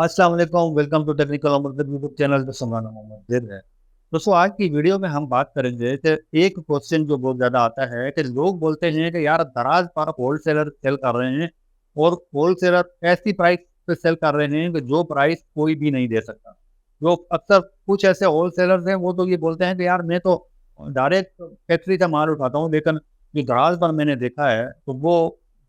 अस्सलाम वालेकुम, welcome to technical YouTube channel पे समाना मोहम्मद ज़ेर है। दोस्तों आज की वीडियो में हम बात करेंगे कि एक क्वेश्चन जो बहुत ज़्यादा आता है कि लोग बोलते हैं कि यार दराज पर होलसेलर सेल कर रहे हैं और होलसेलर ऐसी प्राइस पे सेल कर रहे हैं कि जो प्राइस कोई भी नहीं दे सकता। जो अक्सर कुछ ऐसे होलसेलर्स हैं वो तो ये बोलते हैं कि यार मैं तो डायरेक्ट फैक्ट्री से माल उठाता हूँ, लेकिन जो दराज पर मैंने देखा है तो वो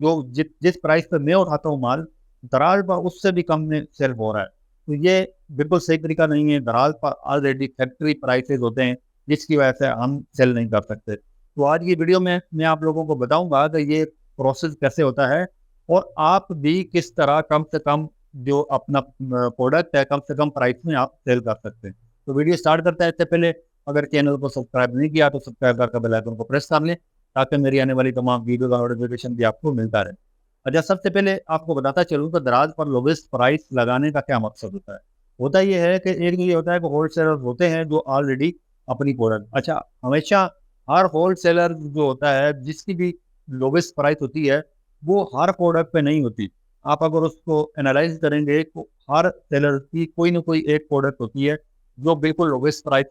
जो जिस प्राइस पे मैं उठाता हूँ माल, दराज पर उससे भी कम में सेल हो रहा है। तो ये बिल्कुल सही तरीका नहीं है। दराज पर ऑलरेडी फैक्ट्री प्राइसेस होते हैं, जिसकी वजह से हम सेल नहीं कर सकते। तो आज की वीडियो में मैं आप लोगों को बताऊंगा कि ये प्रोसेस कैसे होता है और आप भी किस तरह कम से कम जो अपना प्रोडक्ट है कम से कम प्राइस में आप सेल कर सकते हैं। तो वीडियो स्टार्ट करते हैं। इससे पहले अगर चैनल को सब्सक्राइब नहीं किया तो सब्सक्राइब करके बेल आइकन को प्रेस कर लें, ताकि मेरी आने वाली तमाम वीडियो का नोटिफिकेशन भी आपको मिलता रहे। अच्छा, सबसे पहले आपको बताता चलूँ तो दराज पर लोवेस्ट प्राइस लगाने का क्या मकसद होता है। होता ये है कि एक ये होता है कि होलसेलर होते हैं जो ऑलरेडी अपनी प्रोडक्ट, अच्छा, हमेशा हर होलसेलर जो होता है जिसकी भी लोवेस्ट प्राइस होती है वो हर प्रोडक्ट पे नहीं होती। आप अगर उसको एनालाइज करेंगे तो हर सेलर की कोई ना कोई एक प्रोडक्ट होती है जो बिल्कुल लोवेस्ट प्राइस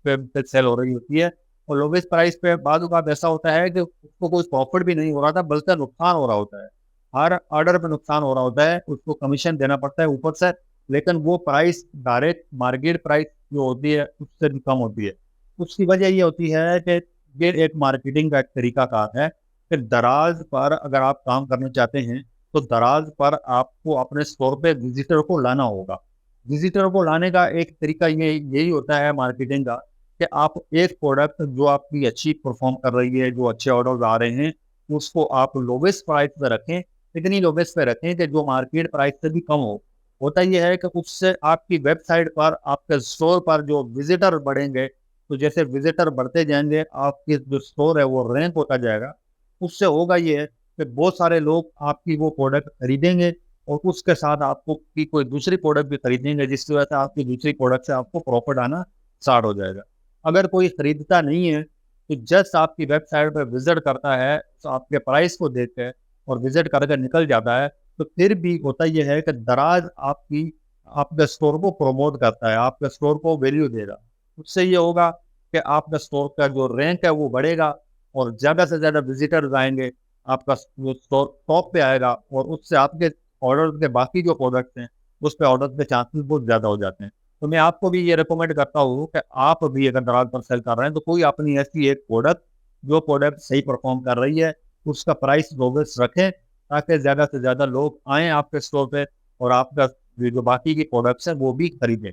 पे सेल हो रही होती है। और लोवेस्ट प्राइस पे बाद औक़ात ऐसा होता है कि उसको कोई प्रॉफिट भी नहीं हो रहा था, बल्कि नुकसान हो रहा होता है। हर ऑर्डर पे नुकसान हो रहा होता है, उसको कमीशन देना पड़ता है ऊपर से, लेकिन वो प्राइस डायरेक्ट मार्केट प्राइस जो होती है उससे भी कम होती है। उसकी वजह ये होती है कि ये एक मार्केटिंग का एक तरीकाकार है कि दराज पर अगर आप काम करना चाहते हैं तो दराज पर आपको अपने स्टोर पे विजिटर को लाना होगा। विजिटर को लाने का एक तरीका ये यही होता है मार्केटिंग का कि आप एक प्रोडक्ट जो आपकी अच्छी परफॉर्म कर रही है, जो अच्छे ऑर्डर आ रहे हैं, उसको आप लोवेस्ट प्राइस पे रखें। इतनी लोवेस्ट पे रखें कि जो मार्केट प्राइस से भी कम हो। होता ये है कि उससे आपकी वेबसाइट पर, आपके स्टोर पर जो विजिटर बढ़ेंगे, तो जैसे विजिटर बढ़ते जाएंगे आपकी जो स्टोर है वो रैंक होता जाएगा। उससे होगा ये है कि बहुत सारे लोग आपकी वो प्रोडक्ट खरीदेंगे और उसके साथ आपको की कोई दूसरी प्रोडक्ट भी खरीदेंगे, जिसकी वजह से आपकी दूसरी प्रोडक्ट से आपको प्रॉफिट आना स्टार्ट हो जाएगा। अगर कोई खरीदता नहीं है तो जस्ट आपकी वेबसाइट पर विजिट करता है, तो आपके प्राइस को देख के और विजिट करके निकल जाता है, तो फिर भी होता यह है कि दराज आपके स्टोर को प्रमोट करता है, आपके स्टोर को वैल्यू देगा। उससे ये होगा कि आपका स्टोर का जो रैंक है वो बढ़ेगा और ज़्यादा से ज़्यादा विजिटर्स आएंगे, आपका जो स्टोर टॉप पे आएगा और उससे आपके ऑर्डर के बाकी जो प्रोडक्ट्स हैं उस पे ऑर्डर के चांसेस बहुत ज़्यादा हो जाते हैं। तो मैं आपको भी ये रिकमेंड करता हूँ कि आप भी अगर दराज पर सेल कर रहे हैं तो कोई अपनी ऐसी एक प्रोडक्ट जो प्रोडक्ट सही परफॉर्म कर रही है उसका प्राइस लोवेस्ट रखें, ताकि ज़्यादा से ज़्यादा लोग आएँ आपके स्टोर पे और आपका ये जो बाकी की प्रोडक्ट्स हैं वो भी खरीदें।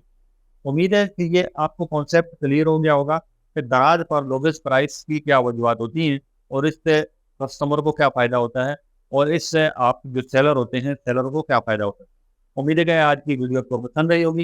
उम्मीद है कि ये आपको कॉन्सेप्ट क्लियर हो गया होगा कि दराज पर लोवेस्ट प्राइस की क्या वजूहत होती हैं और इससे कस्टमर को क्या फ़ायदा होता है और इससे आप जो सेलर होते हैं, सेलर को क्या फ़ायदा होता है। उम्मीद है कि आज की वीडियो आपको पसंद आई होगी।